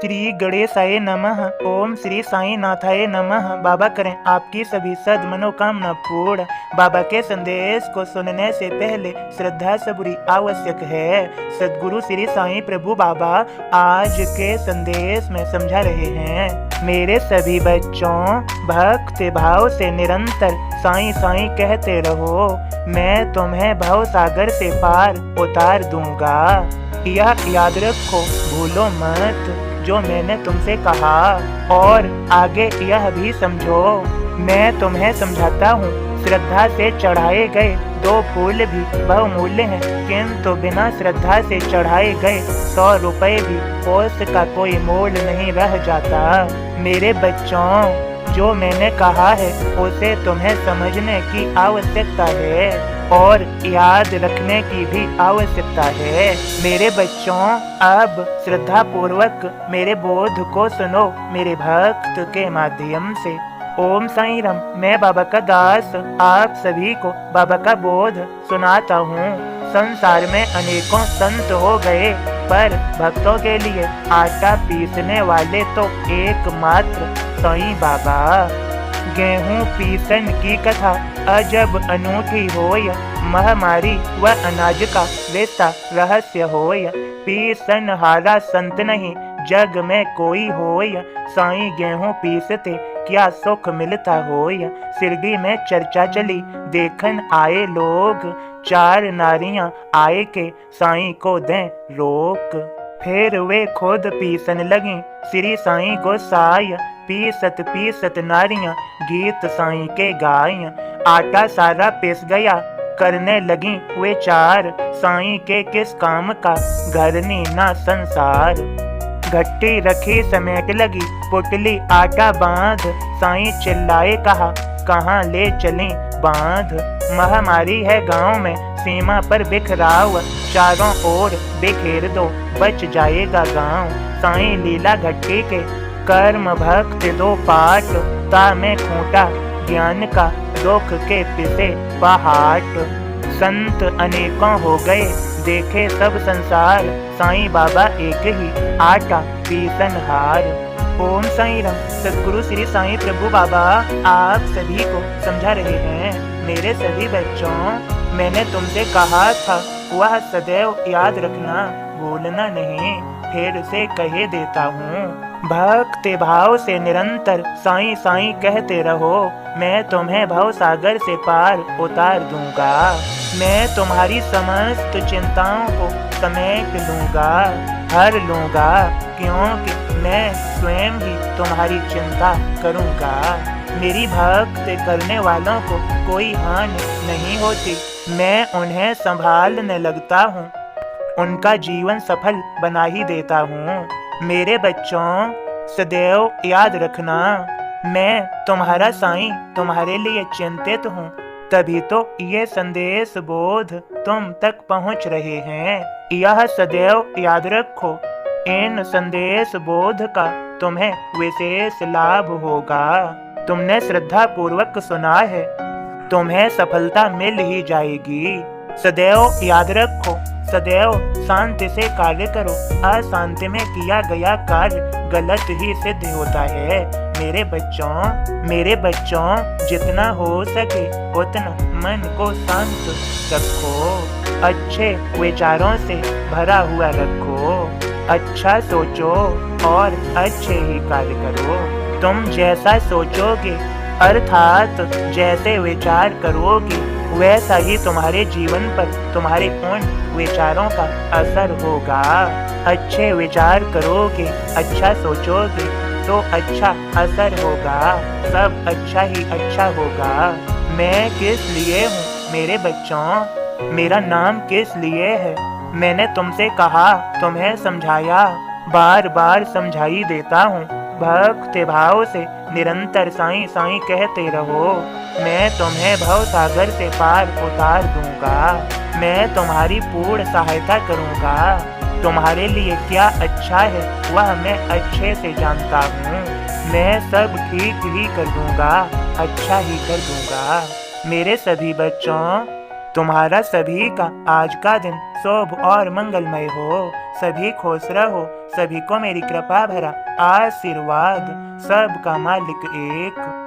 श्री गणेशाय नमः। ओम श्री साईं नाथाय नमः। बाबा करें आपकी सभी सद मनोकामना पूर्ण। बाबा के संदेश को सुनने से पहले श्रद्धा सबूरी आवश्यक है। सद्गुरु श्री साईं प्रभु बाबा आज के संदेश में समझा रहे हैं। मेरे सभी बच्चों, भक्त भाव से निरंतर साईं साईं कहते रहो, मैं तुम्हें भव सागर से पार उतार दूंगा। यह याद रखो, भूलो मत जो मैंने तुमसे कहा, और आगे यह भी समझो, मैं तुम्हें समझाता हूँ। श्रद्धा से चढ़ाए गए 2 फूल भी बहुमूल्य हैं, किंतु बिना श्रद्धा से चढ़ाए गए 100 रुपए भी उसका कोई मोल नहीं रह जाता। मेरे बच्चों, जो मैंने कहा है उसे तुम्हें समझने की आवश्यकता है और याद रखने की भी आवश्यकता है। मेरे बच्चों, अब श्रद्धा पूर्वक मेरे बोध को सुनो मेरे भक्त के माध्यम से। ओम साईं राम। मैं बाबा का दास आप सभी को बाबा का बोध सुनाता हूँ। संसार में अनेकों संत हो गए, पर भक्तों के लिए आटा पीसने वाले तो एकमात्र साईं बाबा। गेहूं पीसन की कथा अजब अनूठी होय, महामारी व अनाज का वैसा रहस्य होय। पीसन हारा संत नहीं जग में कोई होय, साईं गेहूं पीसते क्या सुख मिलता होय। सिरडी में चर्चा चली, देखन आए लोग, 4 नारियां आए के साईं को दें रोक। फिर वे खुद पीसन लगी श्री साईं को साय, पीसत पीसत नारियां गीत साईं के गाय। आटा सारा पिस गया, करने लगी वे 4, साईं के किस काम का घरनी ना संसार। घट्टी रखी समेट लगी, पुटली आटा बांध, साईं चिल्लाए कहा, कहाँ ले चलें बांध। महामारी है गांव में सीमा पर बिखराव, चारों ओर बिखेर दो बच जाएगा गांव। साईं लीला घट्टी के कर्म भक्त 2 पाठ, ता में खूंटा ज्ञान का दुख के पिसे पहाट। संत अनेकों हो गए देखे सब संसार, साईं बाबा एक ही आटा पीसन हार। ओम साईं राम। सद्गुरु श्री साईं प्रभु बाबा आप सभी को समझा रहे हैं। मेरे सभी बच्चों, मैंने तुमसे कहा था वह सदैव याद रखना, भूलना नहीं। फिर से कहे देता हूँ, भक्ति भाव से निरंतर साईं साईं कहते रहो, मैं तुम्हें भव सागर से पार उतार दूंगा। मैं तुम्हारी समस्त चिंताओं को समेट लूंगा, हर लूंगा, क्योंकि मैं स्वयं ही तुम्हारी चिंता करूंगा। मेरी भक्ति करने वालों को कोई हानि नहीं होती, मैं उन्हें संभालने लगता हूँ, उनका जीवन सफल बना ही देता हूँ। मेरे बच्चों, सदैव याद रखना, मैं तुम्हारा साईं तुम्हारे लिए चिंतित हूँ, तभी तो ये संदेश बोध तुम तक पहुँच रहे हैं। यह सदैव याद रखो, इन संदेश बोध का तुम्हें विशेष लाभ होगा। तुमने श्रद्धा पूर्वक सुना है, तुम्हें सफलता मिल ही जाएगी। सदैव याद रखो, सदैव शांति से कार्य करो, अशांति में किया गया कार्य गलत ही सिद्ध होता है। मेरे बच्चों, जितना हो सके उतना मन को शांत रखो, अच्छे विचारों से भरा हुआ रखो, अच्छा सोचो और अच्छे ही कार्य करो। तुम जैसा सोचोगे अर्थात जैसे विचार करोगे, वैसा ही तुम्हारे जीवन पर तुम्हारे उन विचारों का असर होगा। अच्छे विचार करोगे, अच्छा सोचोगे तो अच्छा असर होगा, सब अच्छा ही अच्छा होगा। मैं किस लिए हूँ मेरे बच्चों, मेरा नाम किस लिए है, मैंने तुमसे कहा, तुम्हें समझाया, बार बार समझाई देता हूँ। भक्ति भाव से निरंतर साईं साईं कहते रहो, मैं तुम्हें भव सागर से पार उतार दूंगा। मैं तुम्हारी पूर्ण सहायता करूंगा। तुम्हारे लिए क्या अच्छा है वह मैं अच्छे से जानता हूँ। मैं सब ठीक ही कर दूंगा, अच्छा ही कर दूंगा। मेरे सभी बच्चों, तुम्हारा सभी का आज का दिन शुभ और मंगलमय हो। सभी खुश रहो, सभी को मेरी कृपा भरा आशीर्वाद, सबका मालिक एक।